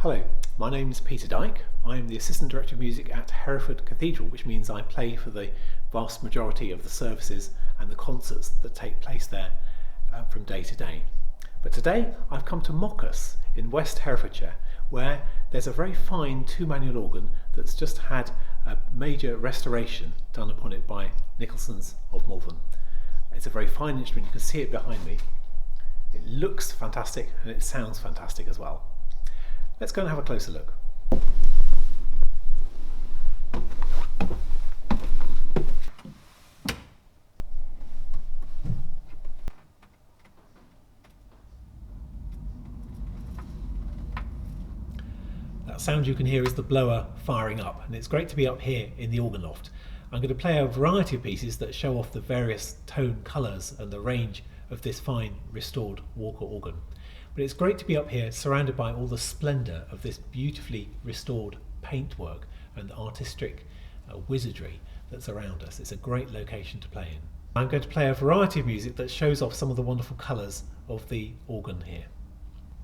Hello, my name is Peter Dyke. I am the Assistant Director of Music at Hereford Cathedral, which means I play for the vast majority of the services and the concerts that take place there from day to day. But today I've come to Moccas in West Herefordshire, where there's a very fine two-manual organ that's just had a major restoration done upon it by Nicholson's of Malvern. It's a very fine instrument, you can see it behind me. It looks fantastic and it sounds fantastic as well. Let's go and have a closer look. That sound you can hear is the blower firing up, and it's great to be up here in the organ loft. I'm going to play a variety of pieces that show off the various tone colours and the range of this fine restored Walker organ. But it's great to be up here surrounded by all the splendour of this beautifully restored paintwork and artistic wizardry that's around us. It's a great location to play in. I'm going to play a variety of music that shows off some of the wonderful colours of the organ here.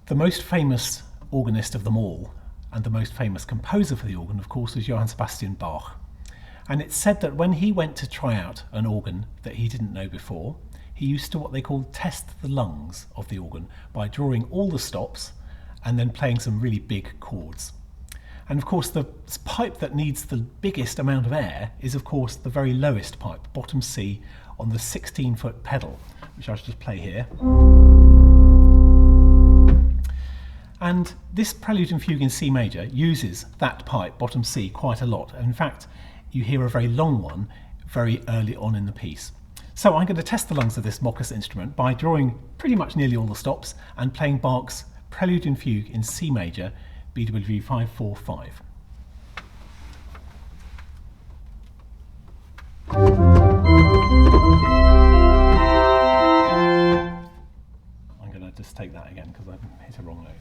The most famous organist of them all, and the most famous composer for the organ, of course, was J.S Bach. And it's said that when he went to try out an organ that he didn't know before, he used to what they call test the lungs of the organ by drawing all the stops and then playing some really big chords. And of course the pipe that needs the biggest amount of air is of course the very lowest pipe, bottom C, on the 16-foot pedal, which I should just play here. And this Prelude and Fugue in C major uses that pipe, bottom C, quite a lot. In fact, you hear a very long one very early on in the piece. So I'm going to test the lungs of this Moccas instrument by drawing pretty much nearly all the stops and playing Bach's Prelude and Fugue in C major, BWV 545. I'm going to just take that again because I hit a wrong note.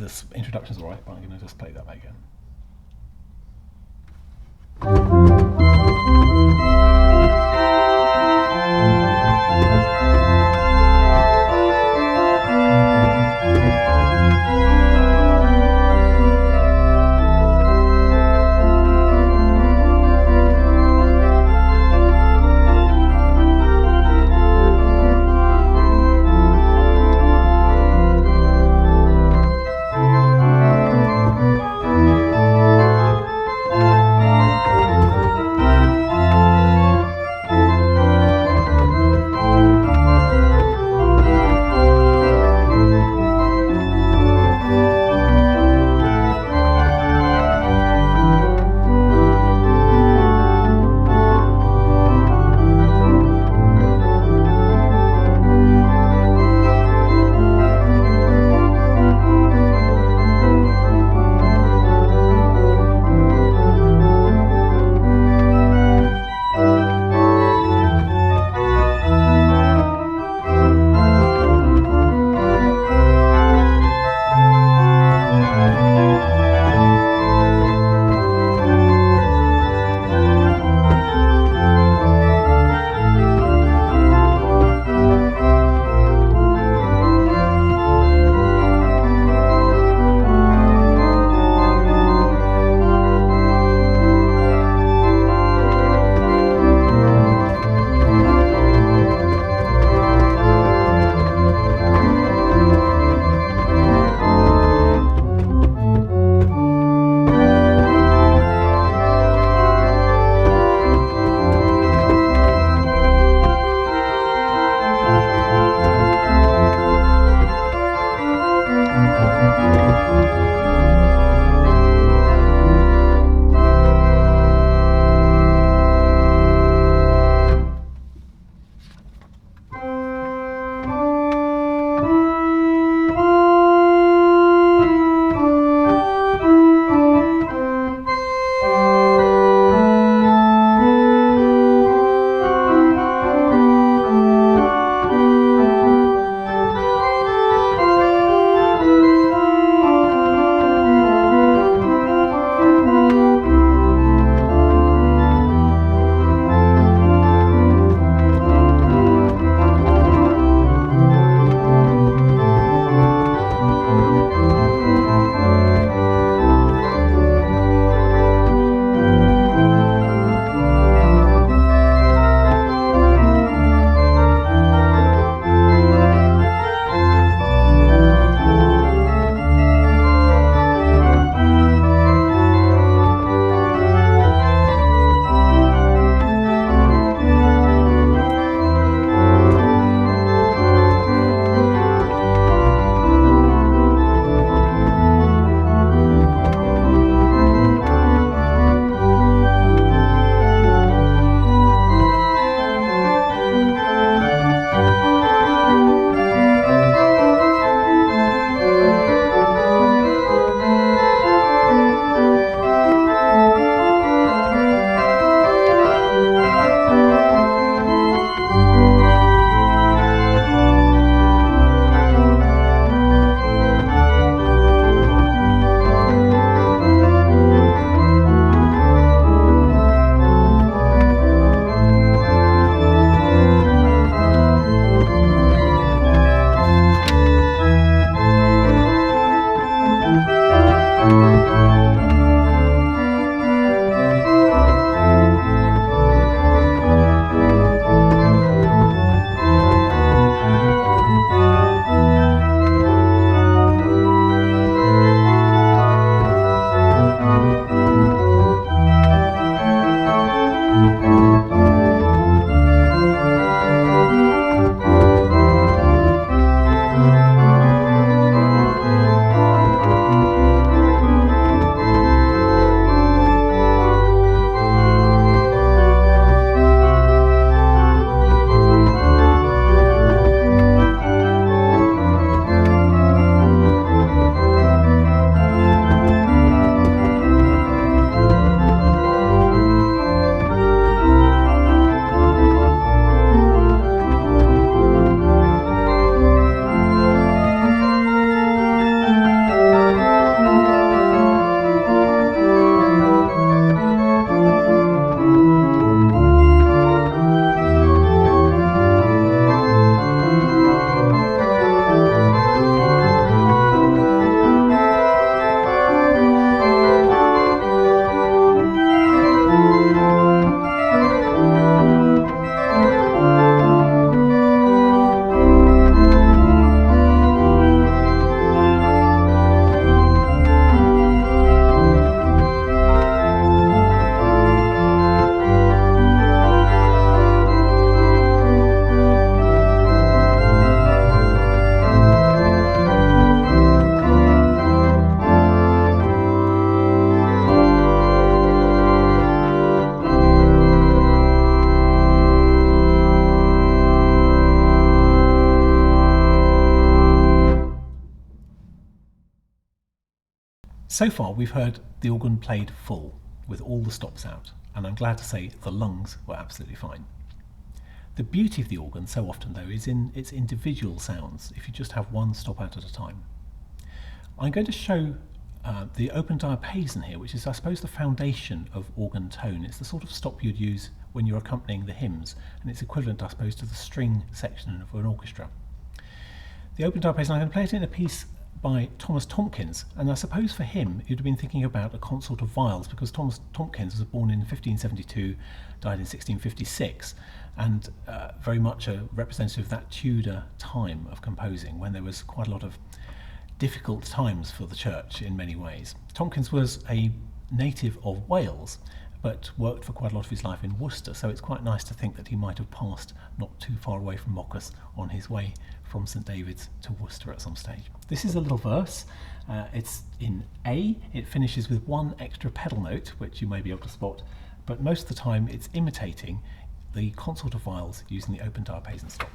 This introduction's alright, but I'm going to just play that back again. So far we've heard the organ played full, with all the stops out, and I'm glad to say the lungs were absolutely fine. The beauty of the organ so often though is in its individual sounds, if you just have one stop out at a time. I'm going to show the open diapason here, which is I suppose the foundation of organ tone. It's the sort of stop you'd use when you're accompanying the hymns, and it's equivalent I suppose to the string section of an orchestra. The open diapason, I'm going to play it in a piece by Thomas Tomkins, and I suppose for him you'd have been thinking about a consort of viols, because Thomas Tomkins was born in 1572, died in 1656, and very much a representative of that Tudor time of composing when there was quite a lot of difficult times for the church in many ways. Tomkins was a native of Wales, but worked for quite a lot of his life in Worcester, so it's quite nice to think that he might have passed not too far away from Moccas on his way from St David's to Worcester at some stage. This is a little verse. It's in A. It finishes with one extra pedal note, which you may be able to spot, but most of the time it's imitating the consort of viols using the open diapason stop.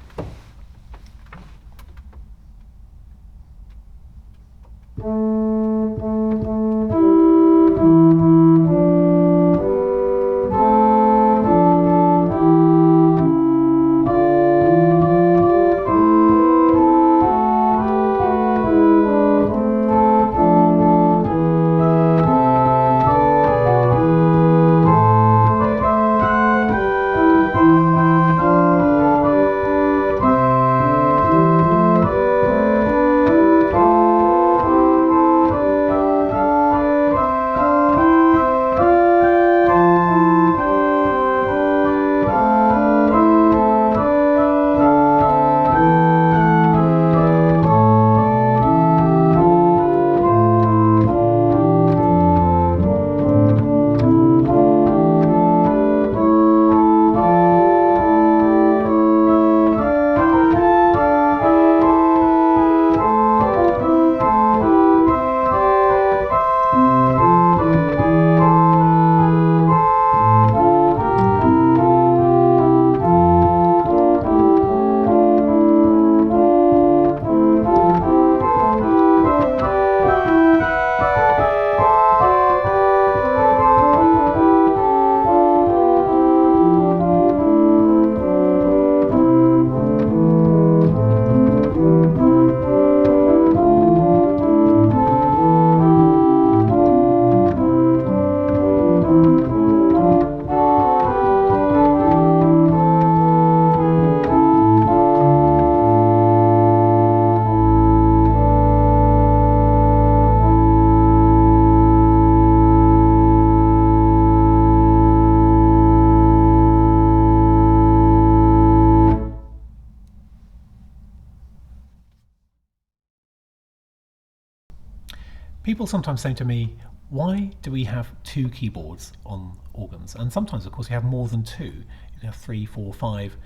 People sometimes say to me, why do we have two keyboards on organs? And sometimes, of course, you have more than two. You can have 3, 4, 5,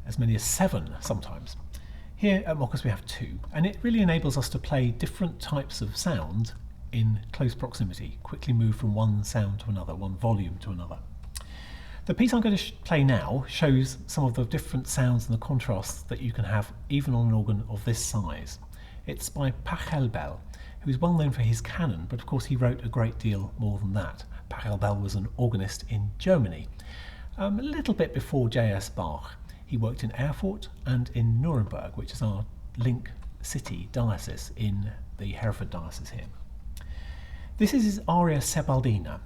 as many as 7 sometimes. Here at Moccas we have 2, and it really enables us to play different types of sound in close proximity, quickly move from one sound to another, one volume to another. The piece I'm going to play now shows some of the different sounds and the contrasts that you can have even on an organ of this size. It's by Pachelbel, who is well known for his canon, but of course he wrote a great deal more than that. Pachelbel was an organist in Germany, a little bit before J.S Bach. He worked in Erfurt and in Nuremberg, which is our link city diocese in the Hereford diocese here. This is his aria Sebaldina,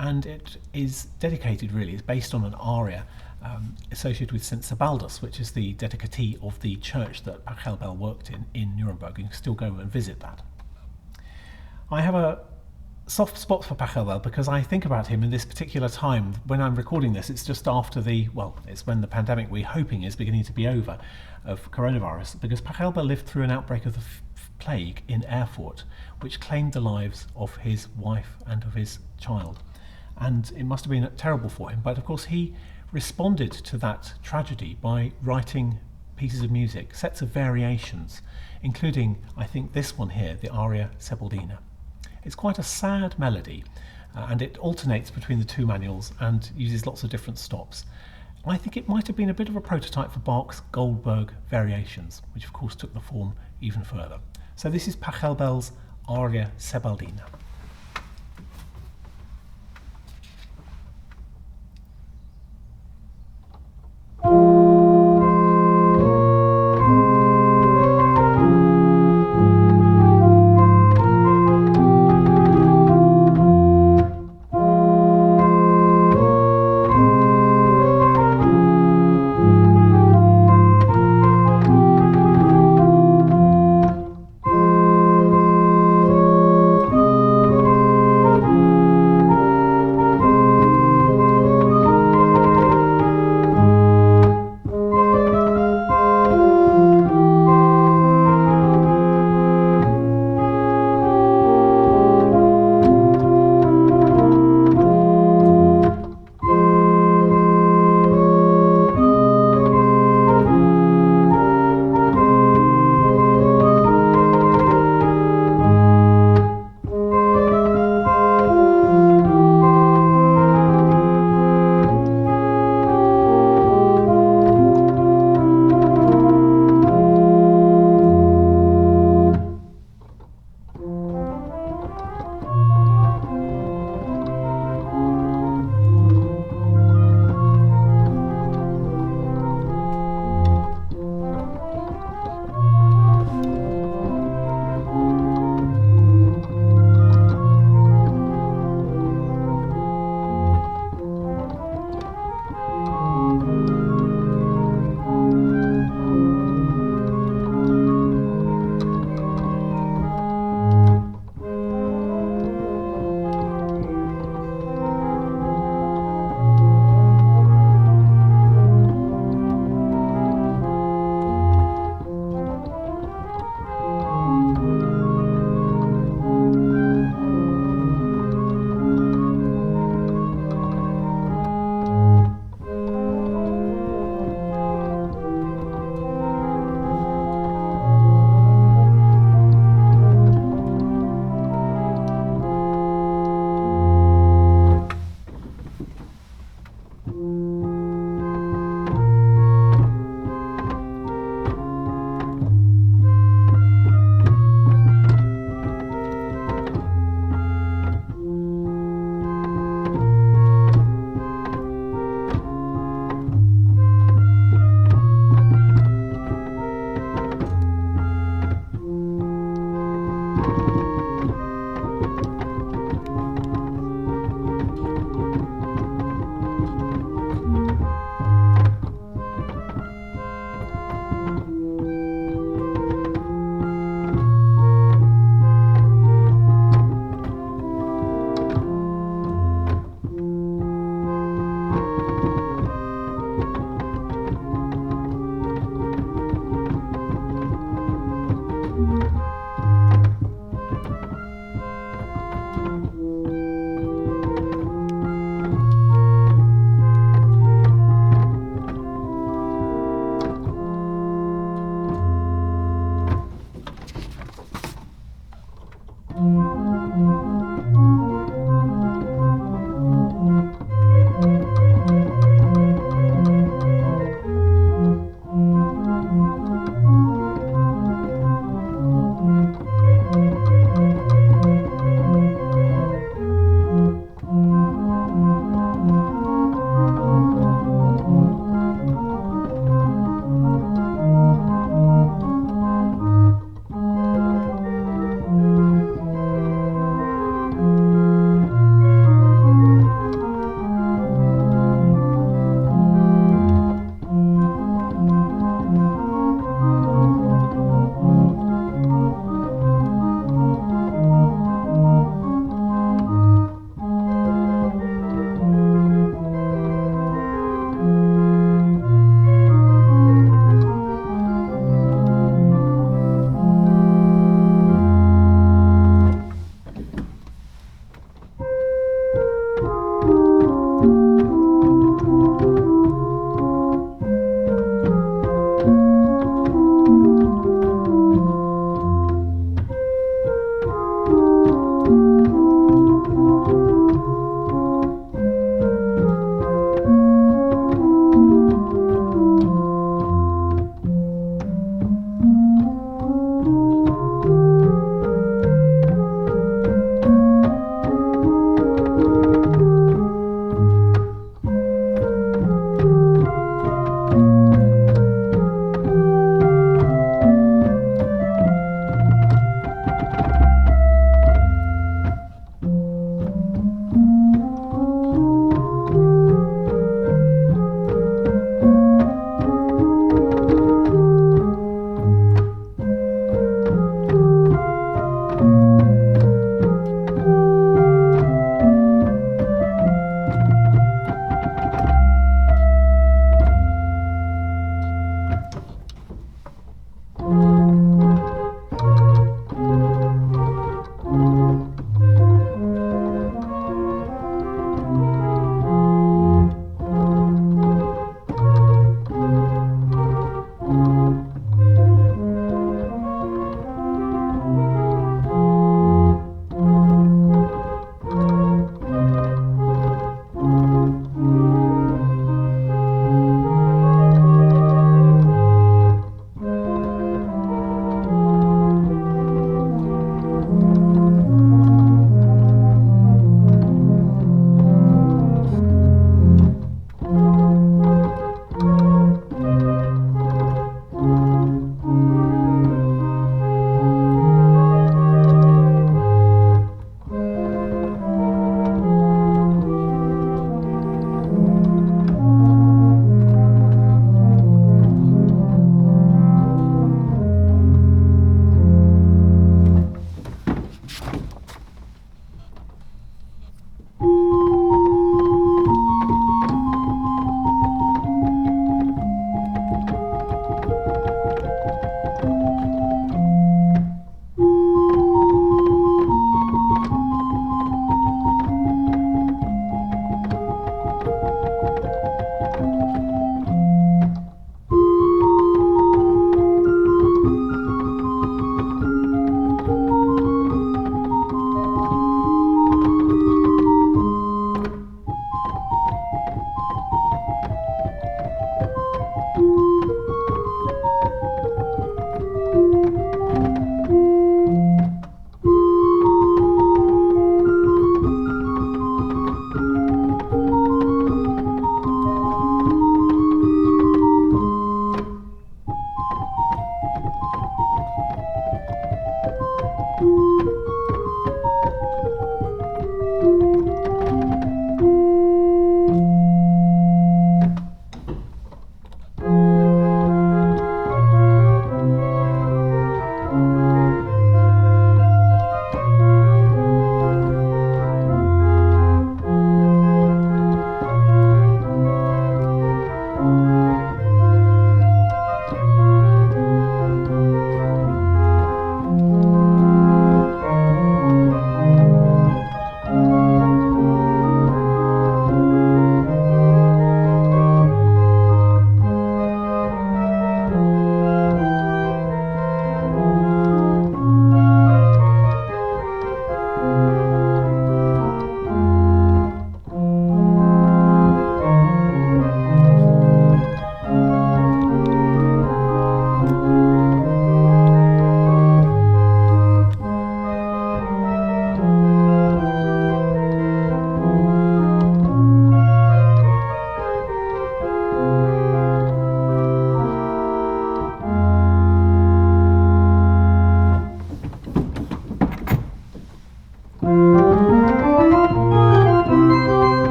and it is dedicated really, it's based on an aria associated with St Sebaldus, which is the dedicatee of the church that Pachelbel worked in Nuremberg. You can still go and visit that. I have a soft spot for Pachelbel because I think about him in this particular time. When I'm recording this, it's just after it's when the pandemic we're hoping is beginning to be over of coronavirus, because Pachelbel lived through an outbreak of the plague in Erfurt, which claimed the lives of his wife and of his child. And it must have been terrible for him, but of course he responded to that tragedy by writing pieces of music, sets of variations, including, I think, this one here, the aria Sebaldina. It's quite a sad melody, and it alternates between the two manuals and uses lots of different stops. I think it might have been a bit of a prototype for Bach's Goldberg variations, which of course took the form even further. So this is Pachelbel's aria Sebaldina.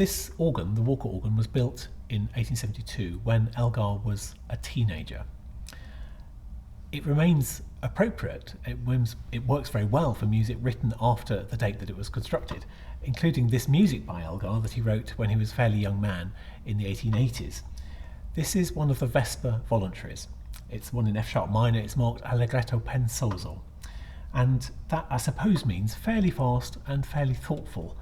This organ, the Walker organ, was built in 1872 when Elgar was a teenager. It remains appropriate. It works very well for music written after the date that it was constructed, including this music by Elgar that he wrote when he was a fairly young man in the 1880s. This is one of the Vesper voluntaries. It's one in F sharp minor. It's marked Allegretto pensoso. And that, I suppose, means fairly fast and fairly thoughtful.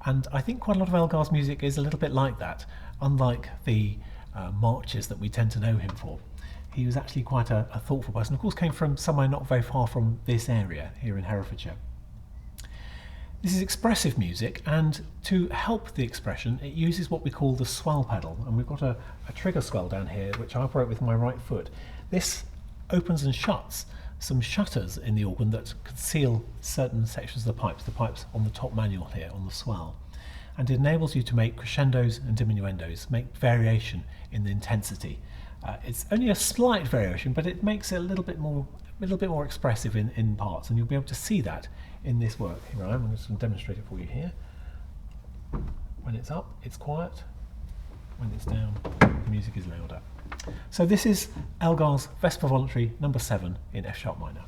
And I think quite a lot of Elgar's music is a little bit like that, unlike the marches that we tend to know him for. He was actually quite a thoughtful person. Of course, came from somewhere not very far from this area here in Herefordshire. This is expressive music, and to help the expression, it uses what we call the swell pedal. And we've got a trigger swell down here, which I operate with my right foot. This opens and shuts some shutters in the organ that conceal certain sections of the pipes on the top manual here, on the swell. And it enables you to make crescendos and diminuendos, make variation in the intensity. It's only a slight variation, but it makes it a little bit more expressive in parts, and you'll be able to see that in this work. Here I am. I'm just going to demonstrate it for you here. When it's up, it's quiet. When it's down, the music is louder. So this is Elgar's Vesper Voluntary number 7 in F sharp minor.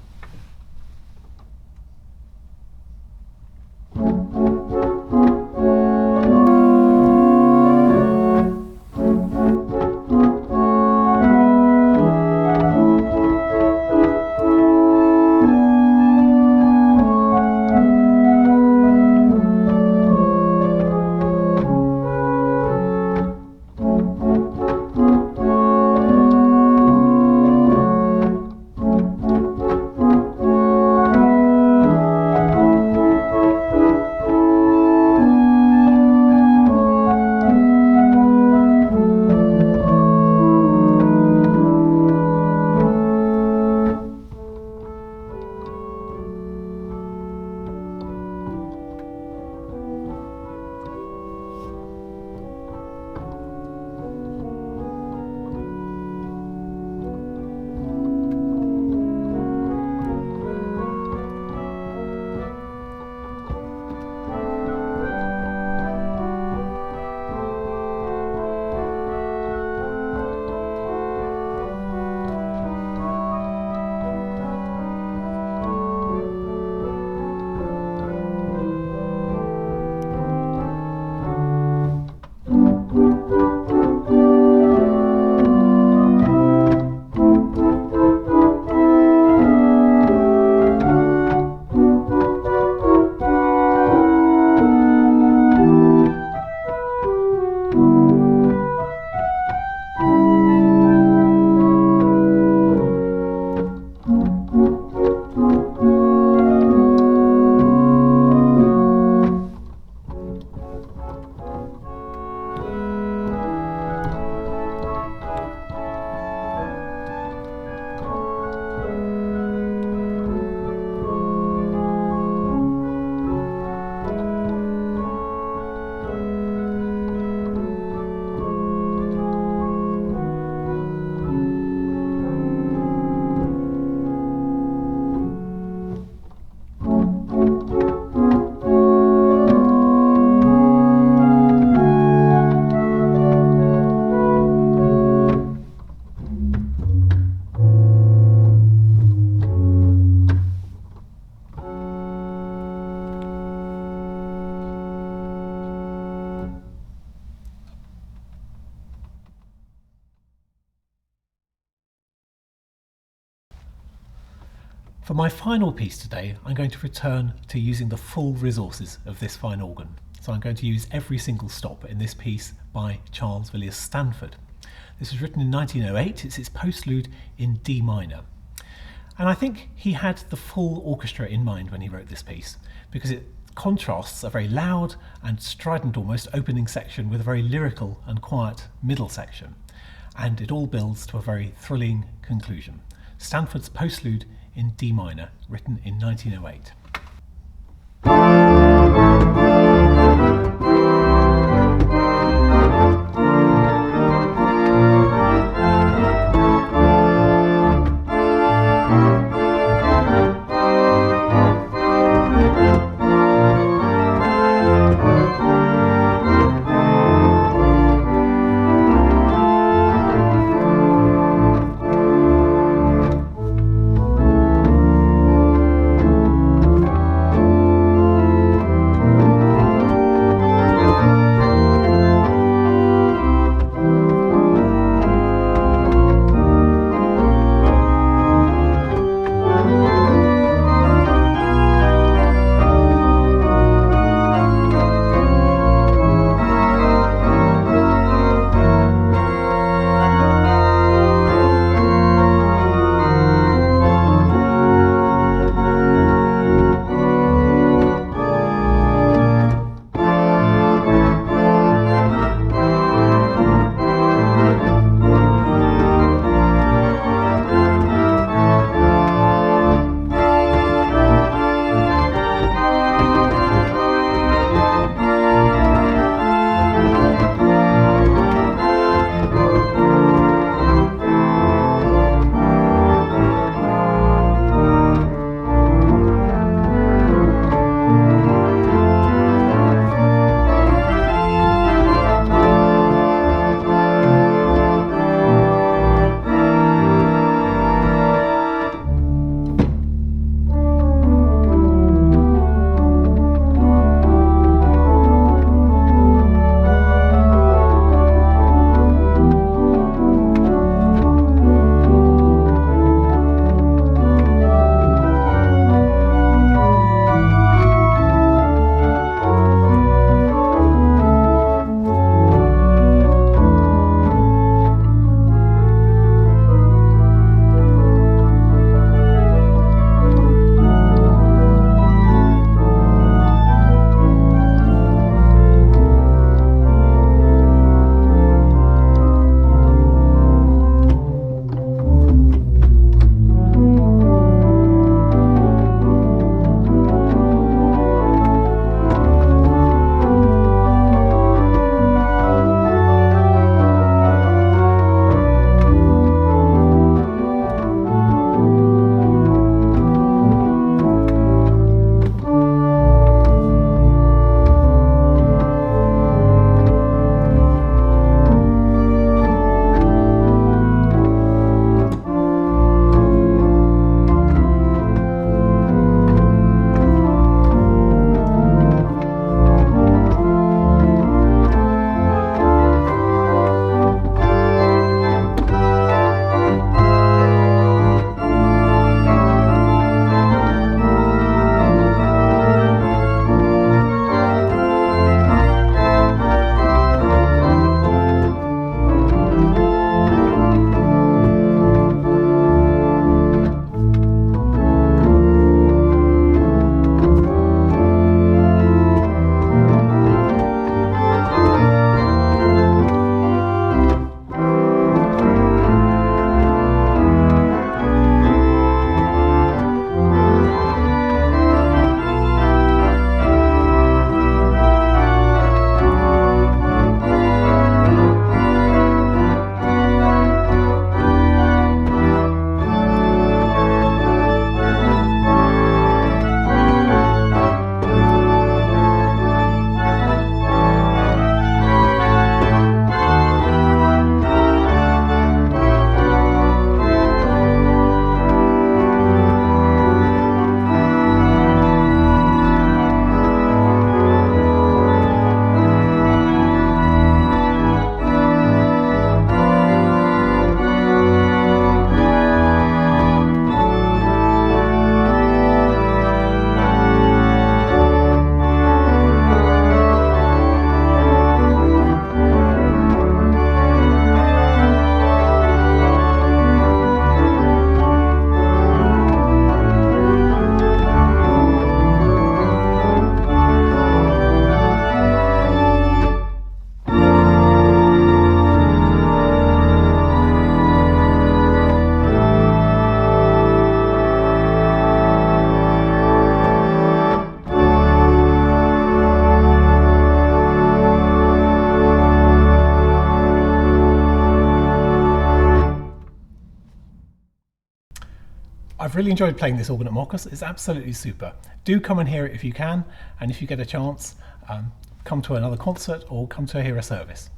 For my final piece today, I'm going to return to using the full resources of this fine organ. So I'm going to use every single stop in this piece by Charles Villiers Stanford. This was written in 1908. It's its postlude in D minor. And I think he had the full orchestra in mind when he wrote this piece, because it contrasts a very loud and strident almost opening section with a very lyrical and quiet middle section. And it all builds to a very thrilling conclusion. Stanford's postlude in D minor, written in 1908. I've really enjoyed playing this organ at Moccas. It's absolutely super. Do come and hear it if you can, and if you get a chance, come to another concert or come to hear a service.